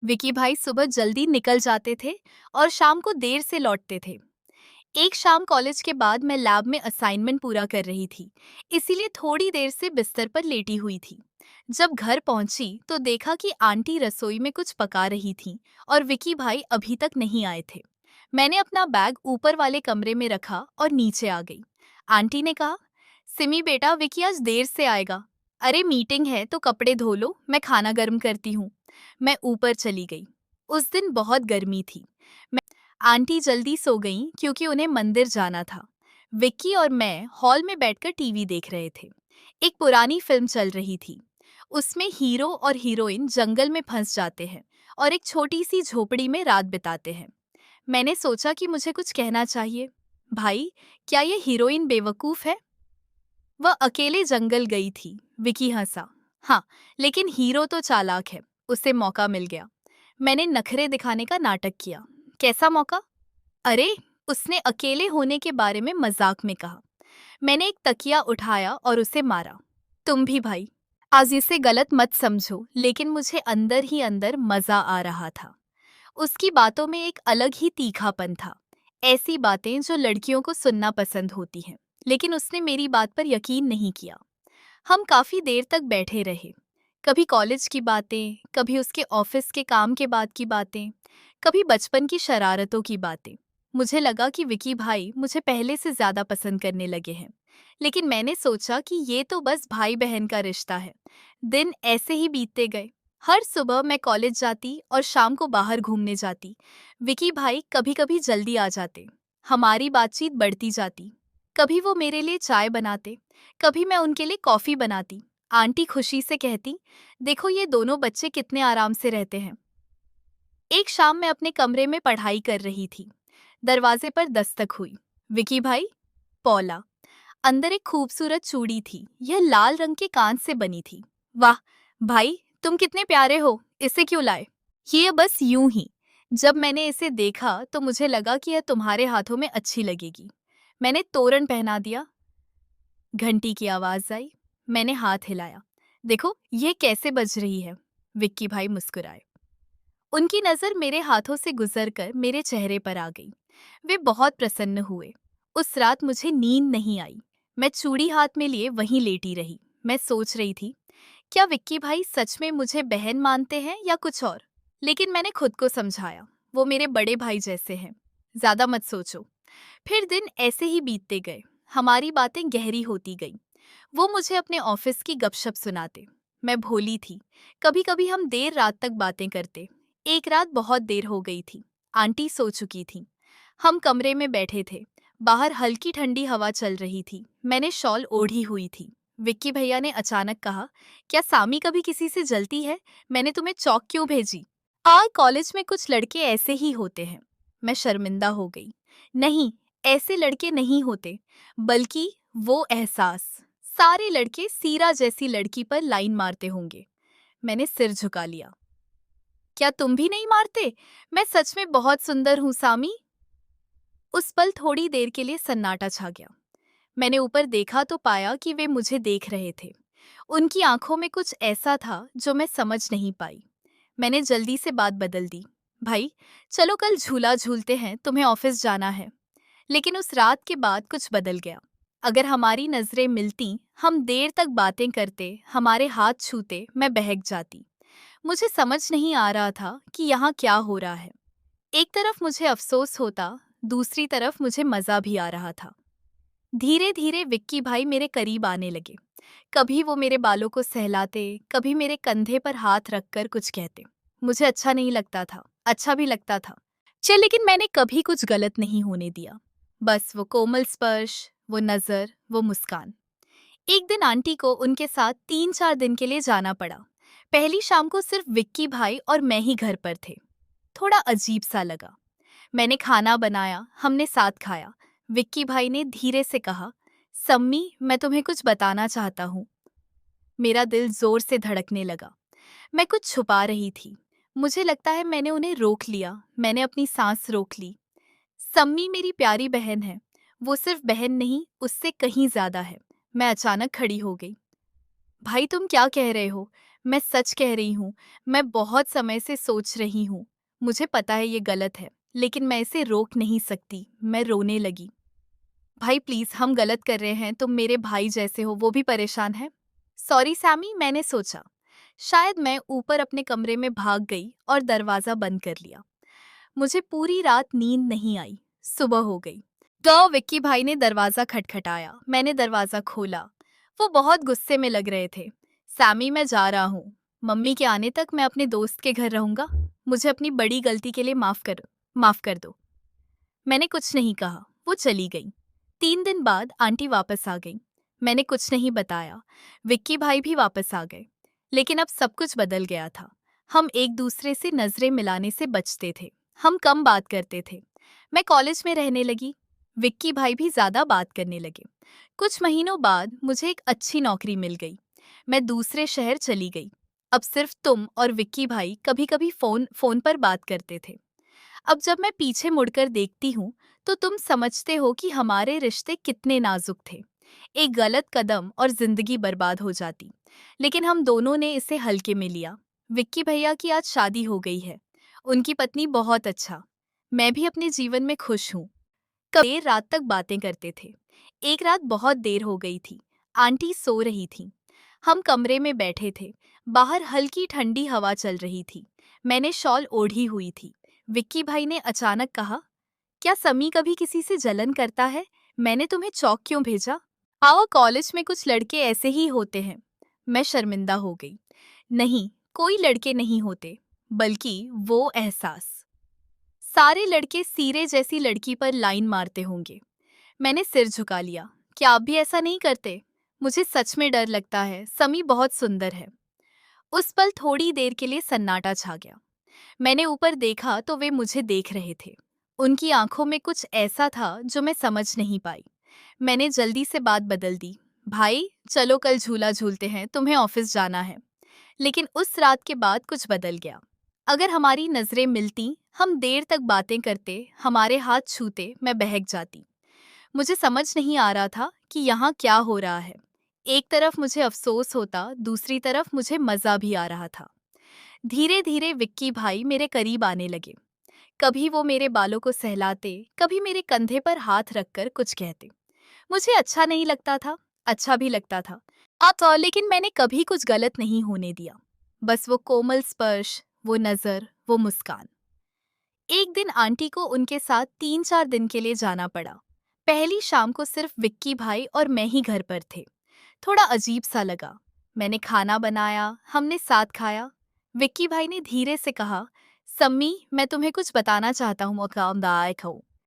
विकी भाई सुबह जल्दी निकल जाते थे और शाम को देर से लौटते थे। एक शाम कॉलेज के बाद मैं लैब में असाइनमेंट पूरा कर रही थी, इसीलिए थोड़ी देर से बिस्तर पर लेटी हुई थी। जब घर पहुंची तो देखा कि आंटी रसोई में कुछ पका रही थी और विकी भाई अभी तक नहीं आए थे। मैंने अपना बैग ऊपर वाले कमरे में रखा और नीचे आ गई। आंटी ने कहा, सिमी बेटा, विकी आज देर से आएगा। अरे मीटिंग है तो कपड़े धो लो, मैं खाना गर्म करती हूँ। मैं ऊपर चली गई। उस दिन बहुत गर्मी थी। आंटी जल्दी सो गईं क्योंकि उन्हें मंदिर जाना था। विक्की और मैं हॉल में बैठकर टीवी देख रहे थे। एक पुरानी फिल्म चल रही थी। उसमें हीरो और हीरोइन जंगल में फंस जाते हैं और एक छोटी सी झोपड़ी में रात बिताते हैं। मैंने सोचा कि मुझे कुछ कहना चाहिए। भाई, क्या ये हीरोइन बेवकूफ है? वह अकेले जंगल गई थी। विकी हंसा। हाँ, लेकिन हीरो तो चालाक है, उसे मौका मिल गया। मैंने नखरे दिखाने का नाटक किया। कैसा मौका? अरे, उसने अकेले होने के बारे में मजाक में कहा। मैंने एक तकिया उठाया और उसे मारा। तुम भी भाई। आज इसे गलत मत समझो, लेकिन मुझे अंदर ही अंदर मजा आ रहा था। उसकी बातों में एक अलग ही तीखापन था। ऐसी बातें जो लड़कियों को सुनना पसंद होती हैं। लेकिन उसने मेरी बात पर यकीन नहीं किया। हम काफी देर तक बैठे रहे। कभी कॉलेज की बातें, कभी उसके ऑफिस के काम के बाद की बातें, कभी बचपन की शरारतों की बातें। मुझे लगा कि विकी भाई मुझे पहले से ज्यादा पसंद करने लगे हैं। लेकिन मैंने सोचा कि ये तो बस भाई बहन का रिश्ता है। दिन ऐसे ही बीतते गए। हर सुबह मैं कॉलेज जाती और शाम को बाहर घूमने जाती। विकी भाई कभी कभी जल्दी आ जाते। हमारी बातचीत बढ़ती जाती। कभी वो मेरे लिए चाय बनाते, कभी मैं उनके लिए कॉफी बनाती। आंटी खुशी से कहती, देखो ये दोनों बच्चे कितने आराम से रहते हैं। एक शाम मैं अपने कमरे में पढ़ाई कर रही थी। दरवाजे पर दस्तक हुई। विकी भाई? पौला। अंदर एक खूबसूरत चूड़ी थी। यह लाल रंग के कांच से बनी थी। वाह भाई, तुम कितने प्यारे हो, इसे क्यों लाए? ये बस यूं ही। जब मैंने इसे देखा तो मुझे लगा कि यह तुम्हारे हाथों में अच्छी लगेगी। मैंने तोरण पहना दिया। घंटी की आवाज आई। मैंने हाथ हिलाया। देखो ये कैसे बज रही है। विक्की भाई मुस्कुराए। उनकी नजर मेरे हाथों से गुजरकर मेरे चेहरे पर आ गई। वे बहुत प्रसन्न हुए। उस रात मुझे नींद नहीं आई। मैं चूड़ी हाथ में लिए वहीं लेटी रही। मैं सोच रही थी, क्या विक्की भाई सच में मुझे बहन मानते हैं या कुछ और? लेकिन मैंने खुद को समझाया, वो मेरे बड़े भाई जैसे हैं। ज्यादा मत सोचो। फिर दिन ऐसे ही बीतते गए। हमारी बातें गहरी होती गईं। वो मुझे अपने ऑफिस की गपशप सुनाते। मैं भोली थी। कभी कभी हम देर रात तक बातें करते। एक रात बहुत देर हो गई थी। आंटी सो चुकी थी। हम कमरे में बैठे थे। बाहर हल्की ठंडी हवा चल रही थी। मैंने शॉल ओढ़ी हुई थी। विक्की भैया ने अचानक कहा, क्या सामी कभी किसी से जलती है? मैंने तुम्हें चौक क्यों भेजी? कॉलेज में कुछ लड़के ऐसे ही होते हैं। मैं शर्मिंदा हो गई। नहीं, ऐसे लड़के नहीं होते, बल्कि वो एहसास। सारे लड़के सीरा जैसी लड़की पर लाइन मारते होंगे। मैंने सिर झुका लिया। क्या तुम भी नहीं मारते? मैं सच में बहुत सुंदर हूँ सामी। उस पल थोड़ी देर के लिए सन्नाटा छा गया। मैंने ऊपर देखा तो पाया कि वे मुझे देख रहे थे। उनकी आंखों में कुछ ऐसा था जो मैं समझ नहीं पाई। मैंने जल्दी से बात बदल दी। भाई, चलो कल झूला झूलते हैं, तुम्हें ऑफिस जाना है। लेकिन उस रात के बाद कुछ बदल गया। अगर हमारी नजरें मिलती, हम देर तक बातें करते, हमारे हाथ छूते, मैं बहक जाती। मुझे समझ नहीं आ रहा था कि यहाँ क्या हो रहा है। एक तरफ मुझे अफसोस होता, दूसरी तरफ मुझे मजा भी आ रहा था। धीरे धीरे विक्की भाई मेरे करीब आने लगे। कभी वो मेरे बालों को सहलाते, कभी मेरे कंधे पर हाथ रखकर कुछ कहते। मुझे अच्छा नहीं लगता था, अच्छा भी लगता था। लेकिन मैंने कभी कुछ गलत नहीं होने दिया। बस वो कोमल स्पर्श, वो नजर, वो मुस्कान। एक दिन आंटी को उनके साथ 3-4 दिन के लिए जाना पड़ा। पहली शाम को सिर्फ विक्की भाई और मैं ही घर पर थे। थोड़ा अजीब सा लगा। मैंने खाना बनाया, हमने साथ खाया। विक्की भाई ने धीरे से कहा, सम्मी, मैं तुम्हें कुछ बताना चाहता हूँ। मेरा दिल जोर से धड़कने लगा। मैं कुछ छुपा रही थी। मुझे लगता है मैंने उन्हें रोक लिया। मैंने अपनी सांस रोक ली। सम्मी मेरी प्यारी बहन है। वो सिर्फ बहन नहीं, उससे कहीं ज्यादा है। मैं अचानक खड़ी हो गई। भाई, तुम क्या कह रहे हो? मैं सच कह रही हूँ, मैं बहुत समय से सोच रही हूँ। मुझे पता है ये गलत है, लेकिन मैं इसे रोक नहीं सकती। मैं रोने लगी। भाई प्लीज़, हम गलत कर रहे हैं, तुम मेरे भाई जैसे हो, वो भी परेशान है। सॉरी सैमी, मैंने सोचा। शायद मैं ऊपर अपने कमरे में भाग गई और दरवाज़ा बंद कर लिया। मुझे पूरी रात नींद नहीं आई। सुबह हो गई तो विक्की भाई ने दरवाज़ा खटखटाया। मैंने दरवाज़ा खोला। वो बहुत गुस्से में लग रहे थे। सैमी, मैं जा रहा हूँ। मम्मी के आने तक मैं अपने दोस्त के घर रहूंगा। मुझे अपनी बड़ी गलती के लिए माफ कर दो। मैंने कुछ नहीं कहा। वो चली गई। 3 दिन बाद आंटी वापस आ गई। मैंने कुछ नहीं बताया। विक्की भाई भी वापस आ गए। लेकिन अब सब कुछ बदल गया था। हम एक दूसरे से नजरें मिलाने से बचते थे। हम कम बात करते थे। मैं कॉलेज में रहने लगी। विक्की भाई भी ज्यादा बात करने लगे। कुछ महीनों बाद मुझे एक अच्छी नौकरी मिल गई। मैं दूसरे शहर चली गई। अब सिर्फ तुम और विक्की भाई कभी कभी फोन फोन पर बात करते थे। अब जब मैं पीछे मुड़कर देखती हूँ तो तुम समझते हो कि हमारे रिश्ते कितने नाजुक थे। एक गलत कदम और जिंदगी बर्बाद हो जाती। लेकिन हम दोनों ने इसे हल्के में लिया। विक्की भैया की आज शादी हो गई है। उनकी पत्नी बहुत अच्छा। मैं भी अपने जीवन में खुश हूँ। कब देर रात तक बातें करते थे। एक रात बहुत देर हो गई थी। आंटी सो रही थी। हम कमरे में बैठे थे। बाहर हल्की ठंडी हवा चल रही थी। मैंने शॉल ओढ़ी हुई थी। विक्की भाई ने अचानक कहा, क्या समी कभी किसी से जलन करता है? मैंने तुम्हें चौक क्यों भेजा? आओ, कॉलेज में कुछ लड़के ऐसे ही होते हैं। मैं शर्मिंदा हो गई। नहीं, कोई लड़के नहीं होते, बल्कि वो एहसास। सारे लड़के सीरे जैसी लड़की पर लाइन मारते होंगे। मैंने सिर झुका लिया। क्या आप भी ऐसा नहीं करते? मुझे सच में डर लगता है। समी बहुत सुंदर है। उस पल थोड़ी देर के लिए सन्नाटा छा गया। मैंने ऊपर देखा तो वे मुझे देख रहे थे। उनकी आंखों में कुछ ऐसा था जो मैं समझ नहीं पाई। मैंने जल्दी से बात बदल दी। भाई चलो, कल झूला झूलते हैं, तुम्हें ऑफिस जाना है। लेकिन उस रात के बाद कुछ बदल गया। अगर हमारी नजरें मिलती, हम देर तक बातें करते, हमारे हाथ छूते, मैं बहक जाती। मुझे समझ नहीं आ रहा था कि यहाँ क्या हो रहा है। एक तरफ मुझे अफसोस होता, दूसरी तरफ मुझे मजा भी आ रहा था। धीरे धीरे विक्की भाई मेरे करीब आने लगे। कभी वो मेरे बालों को सहलाते, कभी मेरे कंधे पर हाथ रखकर कुछ कहते। मुझे अच्छा नहीं लगता था, अच्छा भी लगता था। लेकिन मैंने कभी कुछ गलत नहीं होने दिया। बस वो कोमल स्पर्श, वो नजर, वो मुस्कान। एक दिन आंटी को उनके साथ 3-4 दिन के लिए जाना पड़ा। पहली शाम को सिर्फ विक्की भाई और मैं ही घर पर थे। थोड़ा अजीब सा लगा। मैंने खाना बनाया, हमने साथ खाया। विक्की भाई ने धीरे से कहा, सम्मी, मैं तुम्हें कुछ बताना चाहता हूँ।